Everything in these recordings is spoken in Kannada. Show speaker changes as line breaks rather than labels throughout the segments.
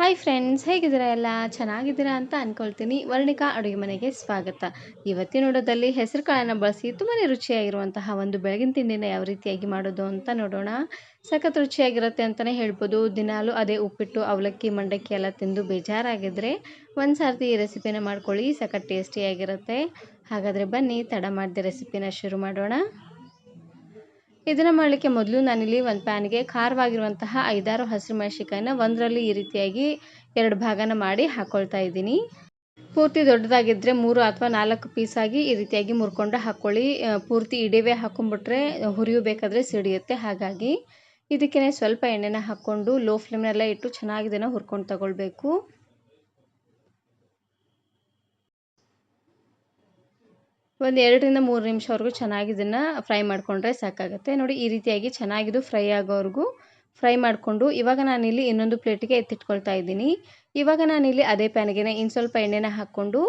ಹಾಯ್ ಫ್ರೆಂಡ್ಸ್, ಹೇಗಿದ್ದೀರಾ? ಎಲ್ಲ ಚೆನ್ನಾಗಿದ್ದೀರಾ ಅಂತ ಅಂದ್ಕೊಳ್ತೀನಿ. ವರ್ಣಿಕಾ ಅಡುಗೆ ಮನೆಗೆ ಸ್ವಾಗತ. ಇವತ್ತಿನ ನೋಡೋದಲ್ಲಿ ಹೆಸರು ಕಾಳನ್ನು ಬಳಸಿ ತುಂಬಾ ರುಚಿಯಾಗಿರುವಂತಹ ಒಂದು ಬೆಳಗಿನ ತಿಂಡಿನ ಯಾವ ರೀತಿಯಾಗಿ ಮಾಡೋದು ಅಂತ ನೋಡೋಣ. ಸಖತ್ ರುಚಿಯಾಗಿರುತ್ತೆ ಅಂತಲೇ ಹೇಳ್ಬೋದು. ದಿನಾಲೂ ಅದೇ ಉಪ್ಪಿಟ್ಟು, ಅವಲಕ್ಕಿ, ಮಂಡಕ್ಕಿ ಎಲ್ಲ ತಿಂದು ಬೇಜಾರಾಗಿದ್ದರೆ ಒಂದು ಸಾರ್ತಿ ಈ ರೆಸಿಪಿನ ಮಾಡ್ಕೊಳ್ಳಿ. ಸಖತ್ ಟೇಸ್ಟಿಯಾಗಿರುತ್ತೆ. ಹಾಗಾದರೆ ಬನ್ನಿ ತಡ ಮಾಡದೆ ರೆಸಿಪಿನ ಶುರು ಮಾಡೋಣ. ಇದನ್ನು ಮಾಡಲಿಕ್ಕೆ ಮೊದಲು ನಾನಿಲ್ಲಿ ಒಂದು ಪ್ಯಾನ್ಗೆ ಖಾರವಾಗಿರುವಂತಹ 5-6 ಹಸಿರು ಮೆಣಸಿನಕಾಯಿನ ಒಂದರಲ್ಲಿ ಈ ರೀತಿಯಾಗಿ 2 ಭಾಗನ ಮಾಡಿ ಹಾಕ್ಕೊಳ್ತಾ ಇದ್ದೀನಿ. ಪೂರ್ತಿ ದೊಡ್ಡದಾಗಿದ್ದರೆ 3 ಅಥವಾ 4 ಪೀಸಾಗಿ ಈ ರೀತಿಯಾಗಿ ಮುರ್ಕೊಂಡು ಹಾಕ್ಕೊಳ್ಳಿ. ಪೂರ್ತಿ ಇಡೀವೇ ಹಾಕ್ಕೊಂಡ್ಬಿಟ್ರೆ ಹುರಿಯಬೇಕಾದ್ರೆ ಸಿಡಿಯುತ್ತೆ. ಹಾಗಾಗಿ ಇದಕ್ಕೆ ಸ್ವಲ್ಪ ಎಣ್ಣೆನ ಹಾಕ್ಕೊಂಡು ಲೋ ಫ್ಲೇಮ್ನಲ್ಲೇ ಇಟ್ಟು ಚೆನ್ನಾಗಿ ಇದನ್ನು ಹುರ್ಕೊಂಡು ತಗೊಳ್ಬೇಕು. ಒಂದು 2-3 ನಿಮಿಷವರೆಗೂ ಚೆನ್ನಾಗಿ ಇದನ್ನು ಫ್ರೈ ಮಾಡಿಕೊಂಡ್ರೆ ಸಾಕಾಗುತ್ತೆ. ನೋಡಿ, ಈ ರೀತಿಯಾಗಿ ಚೆನ್ನಾಗಿದು ಫ್ರೈ ಆಗೋವರೆಗೂ ಫ್ರೈ ಮಾಡಿಕೊಂಡು ಇವಾಗ ನಾನಿಲ್ಲಿ ಇನ್ನೊಂದು ಪ್ಲೇಟಿಗೆ ಎತ್ತಿಟ್ಕೊಳ್ತಾ ಇದ್ದೀನಿ. ಇವಾಗ ನಾನಿಲ್ಲಿ ಅದೇ ಪ್ಯಾನ್ಗೆ ಇನ್ನು ಸ್ವಲ್ಪ ಎಣ್ಣೆನ ಹಾಕ್ಕೊಂಡು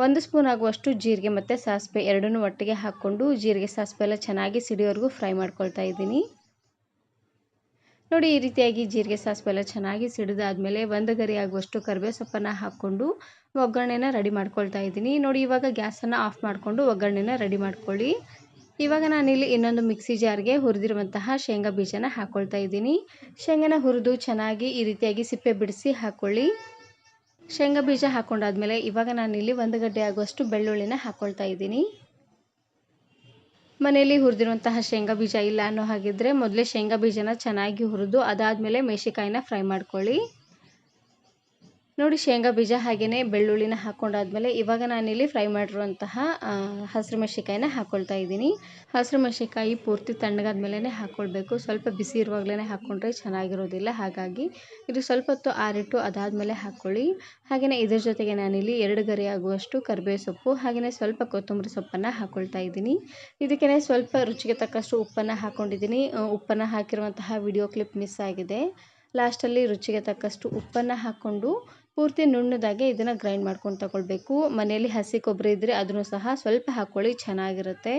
1 ಸ್ಪೂನ್ ಆಗುವಷ್ಟು ಜೀರಿಗೆ ಮತ್ತು ಸಾಸಿವೆ ಎರಡನ್ನೂ ಒಟ್ಟಿಗೆ ಹಾಕ್ಕೊಂಡು ಜೀರಿಗೆ ಸಾಸಿವೆ ಎಲ್ಲ ಚೆನ್ನಾಗಿ ಸಿಡಿಯೋವರೆಗೂ ಫ್ರೈ ಮಾಡ್ಕೊಳ್ತಾ ಇದ್ದೀನಿ. ನೋಡಿ, ಈ ರೀತಿಯಾಗಿ ಜೀರಿಗೆ ಸಾಸಿವೆ ಎಲ್ಲ ಚೆನ್ನಾಗಿ ಸಿಡಿದಾದ್ಮೇಲೆ 1 ಗರಿ ಆಗುವಷ್ಟು ಕರಿಬೇವು ಸೊಪ್ಪನ್ನು ಹಾಕ್ಕೊಂಡು ಒಗ್ಗರಣೆನ ರೆಡಿ ಮಾಡ್ಕೊಳ್ತಾ ಇದ್ದೀನಿ. ನೋಡಿ, ಇವಾಗ ಗ್ಯಾಸನ್ನು ಆಫ್ ಮಾಡಿಕೊಂಡು ಒಗ್ಗರಣೆನ ರೆಡಿ ಮಾಡ್ಕೊಳ್ಳಿ. ಇವಾಗ ನಾನಿಲ್ಲಿ ಇನ್ನೊಂದು ಮಿಕ್ಸಿ ಜಾರ್ಗೆ ಹುರಿದಿರುವಂತಹ ಶೇಂಗಾ ಬೀಜನ ಹಾಕ್ಕೊಳ್ತಾ ಇದ್ದೀನಿ. ಶೇಂಗಾನ ಹುರಿದು ಚೆನ್ನಾಗಿ ಈ ರೀತಿಯಾಗಿ ಸಿಪ್ಪೆ ಬಿಡಿಸಿ ಹಾಕ್ಕೊಳ್ಳಿ. ಶೇಂಗಾ ಬೀಜ ಹಾಕ್ಕೊಂಡಾದ್ಮೇಲೆ ಇವಾಗ ನಾನಿಲ್ಲಿ 1 ಗಡ್ಡೆ ಆಗುವಷ್ಟು ಬೆಳ್ಳುಳ್ಳಿನ ಹಾಕ್ಕೊಳ್ತಾ ಇದ್ದೀನಿ. ಮನೆಯಲ್ಲಿ ಹುರಿದಿರುವಂತಹ ಶೇಂಗಾ ಬೀಜ ಇಲ್ಲ ಅನ್ನೋ ಹಾಗಿದ್ದರೆ ಮೊದಲೇ ಶೇಂಗಾ ಬೀಜನ ಚೆನ್ನಾಗಿ ಹುರಿದು ಅದಾದಮೇಲೆ ಮೆಣಸಿನಕಾಯಿನ ಫ್ರೈ ಮಾಡ್ಕೊಳ್ಳಿ. ನೋಡಿ, ಶೇಂಗಾ ಬೀಜ ಹಾಗೆಯೇ ಬೆಳ್ಳುಳ್ಳಿನ ಹಾಕ್ಕೊಂಡಾದ್ಮೇಲೆ ಇವಾಗ ನಾನಿಲ್ಲಿ ಫ್ರೈ ಮಾಡಿರುವಂತಹ ಹಸಿರು ಮೆಣಸಿನಕಾಯಿನ ಹಾಕ್ಕೊಳ್ತಾ ಇದ್ದೀನಿ. ಹಸಿರು ಮೆಣಸಿನಕಾಯಿ ಪೂರ್ತಿ ತಣ್ಣಗಾದ್ಮೇಲೆ ಹಾಕ್ಕೊಳ್ಬೇಕು. ಸ್ವಲ್ಪ ಬಿಸಿ ಇರುವಾಗಲೇ ಹಾಕ್ಕೊಂಡ್ರೆ ಚೆನ್ನಾಗಿರೋದಿಲ್ಲ. ಹಾಗಾಗಿ ಇದು ಸ್ವಲ್ಪ ಹೊತ್ತು ಆರಿಟ್ಟು ಅದಾದಮೇಲೆ ಹಾಕ್ಕೊಳ್ಳಿ. ಹಾಗೆಯೇ ಇದರ ಜೊತೆಗೆ ನಾನಿಲ್ಲಿ 2 ಗರಿ ಆಗುವಷ್ಟು ಕರಿಬೇವು ಸೊಪ್ಪು ಹಾಗೆಯೇ ಸ್ವಲ್ಪ ಕೊತ್ತಂಬರಿ ಸೊಪ್ಪನ್ನು ಹಾಕ್ಕೊಳ್ತಾ ಇದ್ದೀನಿ. ಇದಕ್ಕೆ ಸ್ವಲ್ಪ ರುಚಿಗೆ ತಕ್ಕಷ್ಟು ಉಪ್ಪನ್ನು ಹಾಕ್ಕೊಂಡಿದ್ದೀನಿ. ಉಪ್ಪನ್ನು ಹಾಕಿರುವಂತಹ ವಿಡಿಯೋ ಕ್ಲಿಪ್ ಮಿಸ್ ಆಗಿದೆ. ಲಾಸ್ಟಲ್ಲಿ ರುಚಿಗೆ ತಕ್ಕಷ್ಟು ಉಪ್ಪನ್ನು ಹಾಕ್ಕೊಂಡು ಪೂರ್ತಿ ನುಣ್ಣದಾಗೆ ಇದನ್ನು ಗ್ರೈಂಡ್ ಮಾಡ್ಕೊಂಡು ತಗೊಳ್ಬೇಕು. ಮನೆಯಲ್ಲಿ ಹಸಿ ಕೊಬ್ಬರಿ ಇದ್ದರೆ ಅದನ್ನು ಸಹ ಸ್ವಲ್ಪ ಹಾಕ್ಕೊಳ್ಳಿ, ಚೆನ್ನಾಗಿರುತ್ತೆ.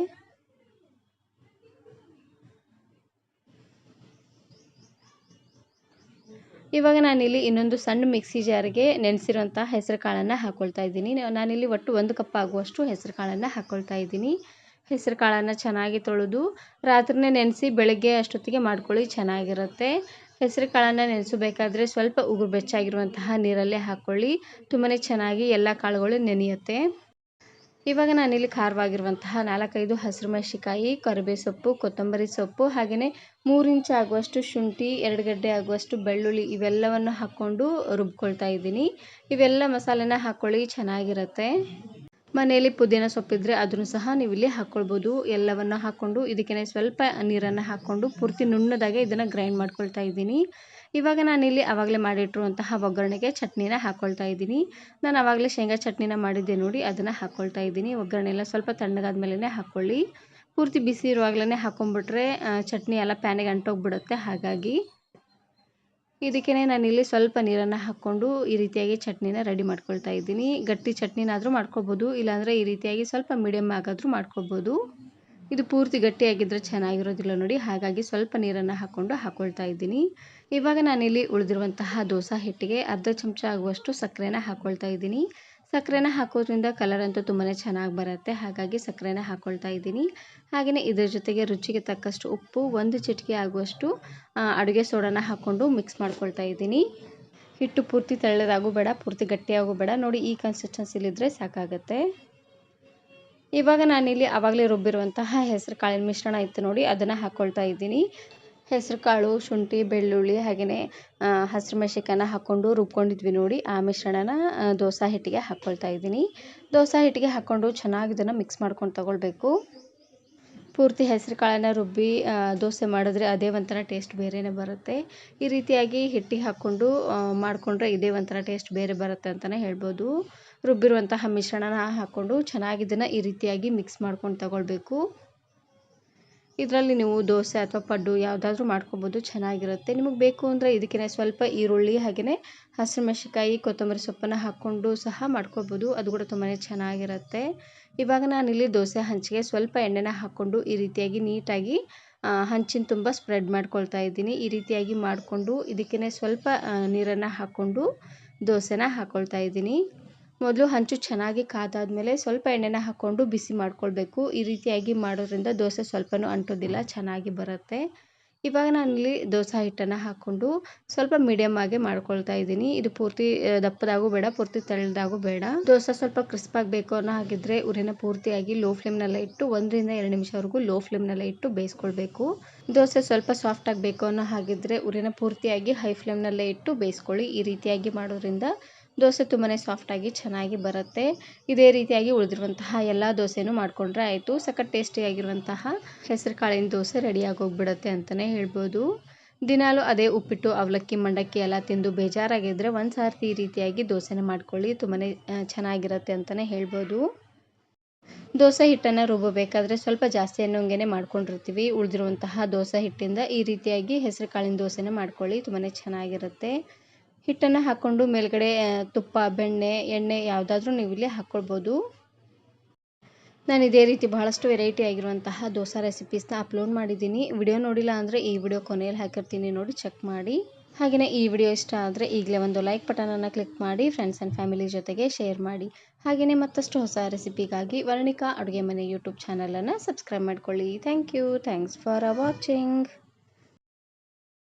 ಇವಾಗ ನಾನಿಲ್ಲಿ ಇನ್ನೊಂದು ಸಣ್ಣ ಮಿಕ್ಸಿ ಜಾರಿಗೆ ನೆನೆಸಿರುವಂಥ ಹೆಸರು ಕಾಳನ್ನು ಹಾಕ್ಕೊಳ್ತಾ ಇದ್ದೀನಿ. ನಾನಿಲ್ಲಿ ಒಟ್ಟು 1 ಕಪ್ ಆಗುವಷ್ಟು ಹೆಸರು ಕಾಳನ್ನು ಹಾಕ್ಕೊಳ್ತಾ ಇದ್ದೀನಿ. ಹೆಸರು ಕಾಳನ್ನು ಚೆನ್ನಾಗಿ ತೊಳೆದು ರಾತ್ರಿನೇ ನೆನೆಸಿ ಬೆಳಗ್ಗೆ ಅಷ್ಟೊತ್ತಿಗೆ ಮಾಡ್ಕೊಳ್ಳಿ, ಚೆನ್ನಾಗಿರುತ್ತೆ. ಹೆಸರು ಕಾಳನ್ನು ನೆನೆಸಬೇಕಾದ್ರೆ ಸ್ವಲ್ಪ ಉಗುರು ಬೆಚ್ಚಗಿರುವಂತಹ ನೀರಲ್ಲೇ ಹಾಕ್ಕೊಳ್ಳಿ. ತುಂಬಾ ಚೆನ್ನಾಗಿ ಎಲ್ಲ ಕಾಳುಗಳು ನೆನೆಯುತ್ತೆ. ಇವಾಗ ನಾನಿಲ್ಲಿ ಖಾರವಾಗಿರುವಂತಹ 4-5 ಹಸಿರು ಮೆಣಸಿನಕಾಯಿ, ಕರಿಬೇವು ಸೊಪ್ಪು, ಕೊತ್ತಂಬರಿ ಸೊಪ್ಪು ಹಾಗೆಯೇ 3 ಇಂಚ್ ಆಗುವಷ್ಟು ಶುಂಠಿ, 2 ಗಡ್ಡೆ ಆಗುವಷ್ಟು ಬೆಳ್ಳುಳ್ಳಿ ಇವೆಲ್ಲವನ್ನು ಹಾಕ್ಕೊಂಡು ರುಬ್ಕೊಳ್ತಾ ಇದ್ದೀನಿ. ಇವೆಲ್ಲ ಮಸಾಲೆನ ಹಾಕ್ಕೊಳ್ಳಿ, ಚೆನ್ನಾಗಿರುತ್ತೆ. ಮನೆಯಲ್ಲಿ ಪುದೀನ ಸೊಪ್ಪಿದ್ರೆ ಅದನ್ನು ಸಹ ನೀವು ಇಲ್ಲಿ ಹಾಕ್ಕೊಳ್ಬೋದು. ಎಲ್ಲವನ್ನು ಹಾಕ್ಕೊಂಡು ಇದಕ್ಕೆ ಸ್ವಲ್ಪ ನೀರನ್ನು ಹಾಕ್ಕೊಂಡು ಪೂರ್ತಿ ನುಣ್ಣದಾಗೆ ಇದನ್ನು ಗ್ರೈಂಡ್ ಮಾಡ್ಕೊಳ್ತಾ ಇದ್ದೀನಿ. ಇವಾಗ ನಾನಿಲ್ಲಿ ಆವಾಗಲೇ ಮಾಡಿಟ್ಟಿರುವಂತಹ ಒಗ್ಗರಣೆಗೆ ಚಟ್ನಿನ ಹಾಕ್ಕೊಳ್ತಾ ಇದ್ದೀನಿ. ನಾನು ಆವಾಗಲೇ ಶೇಂಗಾ ಚಟ್ನಿನ ಮಾಡಿದ್ದೆ ನೋಡಿ, ಅದನ್ನು ಹಾಕ್ಕೊಳ್ತಾ ಇದ್ದೀನಿ. ಒಗ್ಗರಣೆ ಎಲ್ಲ ಸ್ವಲ್ಪ ತಣ್ಣಗಾದ್ಮೇಲೆ ಹಾಕ್ಕೊಳ್ಳಿ. ಪೂರ್ತಿ ಬಿಸಿ ಇರುವಾಗಲೇ ಹಾಕ್ಕೊಂಡ್ಬಿಟ್ರೆ ಚಟ್ನಿ ಎಲ್ಲ ಪ್ಯಾನಿಗೆ ಅಂಟೋಗ್ಬಿಡುತ್ತೆ. ಹಾಗಾಗಿ ಇದಕ್ಕೆ ನಾನಿಲ್ಲಿ ಸ್ವಲ್ಪ ನೀರನ್ನು ಹಾಕ್ಕೊಂಡು ಈ ರೀತಿಯಾಗಿ ಚಟ್ನಿನ ರೆಡಿ ಮಾಡ್ಕೊಳ್ತಾ ಇದ್ದೀನಿ. ಗಟ್ಟಿ ಚಟ್ನಿನಾದರೂ ಮಾಡ್ಕೊಬೋದು, ಇಲ್ಲಾಂದರೆ ಈ ರೀತಿಯಾಗಿ ಸ್ವಲ್ಪ ಮೀಡಿಯಮ್ ಆಗಾದರೂ ಮಾಡ್ಕೊಬೋದು. ಇದು ಪೂರ್ತಿ ಗಟ್ಟಿಯಾಗಿದ್ದರೆ ಚೆನ್ನಾಗಿರೋದಿಲ್ಲ ನೋಡಿ, ಹಾಗಾಗಿ ಸ್ವಲ್ಪ ನೀರನ್ನು ಹಾಕ್ಕೊಳ್ತಾ ಇದ್ದೀನಿ. ಇವಾಗ ನಾನಿಲ್ಲಿ ಉಳಿದಿರುವಂತಹ ದೋಸೆ ಹಿಟ್ಟಿಗೆ ಅರ್ಧ ಚಮಚ ಆಗುವಷ್ಟು ಸಕ್ಕರೆನ ಹಾಕ್ಕೊಳ್ತಾ ಇದ್ದೀನಿ. ಸಕ್ಕರೆನ ಹಾಕೋದ್ರಿಂದ ಕಲರ್ ಅಂತೂ ತುಂಬಾ ಚೆನ್ನಾಗಿ ಬರುತ್ತೆ. ಹಾಗಾಗಿ ಸಕ್ಕರೆನ ಹಾಕ್ಕೊಳ್ತಾ ಇದ್ದೀನಿ. ಹಾಗೆಯೇ ಇದರ ಜೊತೆಗೆ ರುಚಿಗೆ ತಕ್ಕಷ್ಟು ಉಪ್ಪು, 1 ಚಿಟಿಕೆ ಆಗುವಷ್ಟು ಅಡುಗೆ ಸೋಡಾನ ಹಾಕ್ಕೊಂಡು ಮಿಕ್ಸ್ ಮಾಡ್ಕೊಳ್ತಾ ಇದ್ದೀನಿ. ಹಿಟ್ಟು ಪೂರ್ತಿ ತೆಳ್ಳದಾಗೂ ಬೇಡ, ಪೂರ್ತಿ ಗಟ್ಟಿಯಾಗೂ ಬೇಡ. ನೋಡಿ, ಈ ಕನ್ಸಿಸ್ಟೆನ್ಸಿಲಿದ್ದರೆ ಸಾಕಾಗುತ್ತೆ. ಇವಾಗ ನಾನಿಲ್ಲಿ ಆವಾಗಲೇ ರುಬ್ಬಿರುವಂತಹ ಹೆಸರು ಕಾಳಿನ ಮಿಶ್ರಣ ಇತ್ತು ನೋಡಿ, ಅದನ್ನು ಹಾಕ್ಕೊಳ್ತಾ ಇದ್ದೀನಿ. ಹೆಸರು ಕಾಳು, ಶುಂಠಿ, ಬೆಳ್ಳುಳ್ಳಿ ಹಾಗೆಯೇ ಹಸಿರು ಮೆಣಸಿನಕಾಯಿನ ಹಾಕ್ಕೊಂಡು ರುಬ್ಕೊಂಡಿದ್ವಿ ನೋಡಿ, ಆ ಮಿಶ್ರಣನ ದೋಸೆ ಹಿಟ್ಟಿಗೆ ಹಾಕ್ಕೊಳ್ತಾ ಇದ್ದೀನಿ. ದೋಸೆ ಹಿಟ್ಟಿಗೆ ಹಾಕ್ಕೊಂಡು ಚೆನ್ನಾಗಿ ಇದನ್ನು ಮಿಕ್ಸ್ ಮಾಡ್ಕೊಂಡು ತಗೊಳ್ಬೇಕು. ಪೂರ್ತಿ ಹೆಸರು ಕಾಳನ್ನು ರುಬ್ಬಿ ದೋಸೆ ಮಾಡಿದ್ರೆ ಅದೇ ಒಂಥರ ಟೇಸ್ಟ್ ಬೇರೆಯೇ ಬರುತ್ತೆ. ಈ ರೀತಿಯಾಗಿ ಹಿಟ್ಟಿಗೆ ಹಾಕ್ಕೊಂಡು ಮಾಡಿಕೊಂಡ್ರೆ ಇದೇ ಒಂಥರ ಟೇಸ್ಟ್ ಬೇರೆ ಬರುತ್ತೆ ಅಂತಲೇ ಹೇಳ್ಬೋದು. ರುಬ್ಬಿರುವಂತಹ ಮಿಶ್ರಣನ ಹಾಕ್ಕೊಂಡು ಚೆನ್ನಾಗಿ ಇದನ್ನು ಈ ರೀತಿಯಾಗಿ ಮಿಕ್ಸ್ ಮಾಡ್ಕೊಂಡು ತಗೊಳ್ಬೇಕು. ಇದರಲ್ಲಿ ನೀವು ದೋಸೆ ಅಥವಾ ಪಡ್ಡು ಯಾವುದಾದ್ರೂ ಮಾಡ್ಕೊಬೋದು, ಚೆನ್ನಾಗಿರುತ್ತೆ. ನಿಮಗೆ ಬೇಕು ಅಂದರೆ ಇದಕ್ಕೆ ಸ್ವಲ್ಪ ಈರುಳ್ಳಿ ಹಾಗೆಯೇ ಹಸಿರು ಮೆಣಸಿನಕಾಯಿ, ಕೊತ್ತಂಬರಿ ಸೊಪ್ಪನ್ನು ಹಾಕ್ಕೊಂಡು ಸಹ ಮಾಡ್ಕೊಬೋದು, ಅದು ಕೂಡ ತುಂಬಾ ಚೆನ್ನಾಗಿರುತ್ತೆ. ಇವಾಗ ನಾನಿಲ್ಲಿ ದೋಸೆ ಹಂಚಿಗೆ ಸ್ವಲ್ಪ ಎಣ್ಣೆನ ಹಾಕ್ಕೊಂಡು ಈ ರೀತಿಯಾಗಿ ನೀಟಾಗಿ ಹಂಚಿನ ತುಂಬ ಸ್ಪ್ರೆಡ್ ಮಾಡ್ಕೊಳ್ತಾ ಇದ್ದೀನಿ. ಈ ರೀತಿಯಾಗಿ ಮಾಡಿಕೊಂಡು ಇದಕ್ಕೇ ಸ್ವಲ್ಪ ನೀರನ್ನು ಹಾಕ್ಕೊಂಡು ದೋಸೆನ ಹಾಕ್ಕೊಳ್ತಾ ಇದ್ದೀನಿ. ಮೊದಲು ಹಂಚು ಚೆನ್ನಾಗಿ ಕಾದಾದ್ಮೇಲೆ ಸ್ವಲ್ಪ ಎಣ್ಣೆನ ಹಾಕ್ಕೊಂಡು ಬಿಸಿ ಮಾಡ್ಕೊಳ್ಬೇಕು. ಈ ರೀತಿಯಾಗಿ ಮಾಡೋದ್ರಿಂದ ದೋಸೆ ಸ್ವಲ್ಪನೂ ಅಂಟೋದಿಲ್ಲ, ಚೆನ್ನಾಗಿ ಬರುತ್ತೆ. ಇವಾಗ ನಾನಿಲ್ಲಿ ದೋಸೆ ಹಿಟ್ಟನ್ನು ಹಾಕ್ಕೊಂಡು ಸ್ವಲ್ಪ ಮೀಡಿಯಮ್ ಆಗಿ ಮಾಡ್ಕೊಳ್ತಾ ಇದ್ದೀನಿ. ಇದು ಪೂರ್ತಿ ದಪ್ಪದಾಗೂ ಬೇಡ, ಪೂರ್ತಿ ತೆಳ್ಳದಾಗೂ ಬೇಡ. ದೋಸೆ ಸ್ವಲ್ಪ ಕ್ರಿಸ್ಪ್ ಆಗಬೇಕು ಅನ್ನೋ ಹಾಗಿದ್ರೆ ಉರಿನ ಪೂರ್ತಿಯಾಗಿ ಲೋ ಫ್ಲೇಮ್ನಲ್ಲೇ ಇಟ್ಟು 1 ರಿಂದ 2 ನಿಮಿಷವರೆಗೂ ಲೋ ಫ್ಲೇಮ್ನಲ್ಲೇ ಇಟ್ಟು ಬೇಯಿಸ್ಕೊಳ್ಬೇಕು. ದೋಸೆ ಸ್ವಲ್ಪ ಸಾಫ್ಟ್ ಆಗಬೇಕು ಅನ್ನೋ ಹಾಗಿದ್ರೆ ಉರಿನ ಪೂರ್ತಿಯಾಗಿ ಹೈ ಫ್ಲೇಮ್ನಲ್ಲೇ ಇಟ್ಟು ಬೇಯಿಸ್ಕೊಳ್ಳಿ. ಈ ರೀತಿಯಾಗಿ ಮಾಡೋದ್ರಿಂದ ದೋಸೆ ತುಂಬಾ ಸಾಫ್ಟಾಗಿ ಚೆನ್ನಾಗಿ ಬರುತ್ತೆ. ಇದೇ ರೀತಿಯಾಗಿ ಉಳಿದಿರುವಂತಹ ಎಲ್ಲ ದೋಸೆನೂ ಮಾಡಿಕೊಂಡ್ರೆ ಆಯಿತು. ಸಖತ್ ಟೇಸ್ಟಿಯಾಗಿರುವಂತಹ ಹೆಸರು ಕಾಳಿನ ದೋಸೆ ರೆಡಿಯಾಗಿ ಹೋಗ್ಬಿಡುತ್ತೆ ಅಂತಲೇ ಹೇಳ್ಬೋದು. ದಿನಾಲೂ ಅದೇ ಉಪ್ಪಿಟ್ಟು, ಅವಲಕ್ಕಿ, ಮಂಡಕ್ಕಿ ಎಲ್ಲ ತಿಂದು ಬೇಜಾರಾಗಿದ್ದರೆ ಒಂದು ಸಾರ್ತಿ ಈ ರೀತಿಯಾಗಿ ದೋಸೆನ ಮಾಡ್ಕೊಳ್ಳಿ. ತುಂಬಾ ಚೆನ್ನಾಗಿರುತ್ತೆ ಅಂತಲೇ ಹೇಳ್ಬೋದು. ದೋಸೆ ಹಿಟ್ಟನ್ನು ರುಬ್ಬಬೇಕಾದ್ರೆ ಸ್ವಲ್ಪ ಜಾಸ್ತಿ ಎಣ್ಣೆಗೆ ಮಾಡ್ಕೊಂಡಿರ್ತೀವಿ. ಉಳಿದಿರುವಂತಹ ದೋಸೆ ಹಿಟ್ಟಿಂದ ಈ ರೀತಿಯಾಗಿ ಹೆಸರು ಕಾಳಿನ ದೋಸೆನ ಮಾಡ್ಕೊಳ್ಳಿ, ತುಂಬಾ ಚೆನ್ನಾಗಿರುತ್ತೆ. ಹಿಟ್ಟನ್ನು ಹಾಕ್ಕೊಂಡು ಮೇಲ್ಗಡೆ ತುಪ್ಪ, ಬೆಣ್ಣೆ, ಎಣ್ಣೆ ಯಾವುದಾದ್ರೂ ನೀವು ಇಲ್ಲಿ ಹಾಕ್ಕೊಳ್ಬೋದು. ನಾನು ಇದೇ ರೀತಿ ಬಹಳಷ್ಟು ವೆರೈಟಿ ಆಗಿರುವಂತಹ ದೋಸೆ ರೆಸಿಪೀಸ್ನ ಅಪ್ಲೋಡ್ ಮಾಡಿದ್ದೀನಿ. ವಿಡಿಯೋ ನೋಡಿಲ್ಲ ಅಂದರೆ ಈ ವಿಡಿಯೋ ಕೊನೆಯಲ್ಲಿ ಹಾಕಿರ್ತೀನಿ, ನೋಡಿ ಚೆಕ್ ಮಾಡಿ. ಹಾಗೆಯೇ ಈ ವಿಡಿಯೋ ಇಷ್ಟ ಆದರೆ ಈಗಲೇ ಒಂದು ಲೈಕ್ ಬಟನನ್ನು ಕ್ಲಿಕ್ ಮಾಡಿ, ಫ್ರೆಂಡ್ಸ್ ಆ್ಯಂಡ್ ಫ್ಯಾಮಿಲಿ ಜೊತೆಗೆ ಶೇರ್ ಮಾಡಿ. ಹಾಗೆಯೇ ಮತ್ತಷ್ಟು ಹೊಸ ರೆಸಿಪಿಗಾಗಿ ವರ್ಣಿಕಾ ಅಡುಗೆ ಮನೆ ಯೂಟ್ಯೂಬ್ ಚಾನಲನ್ನು ಸಬ್ಸ್ಕ್ರೈಬ್ ಮಾಡ್ಕೊಳ್ಳಿ. Thanks for watching.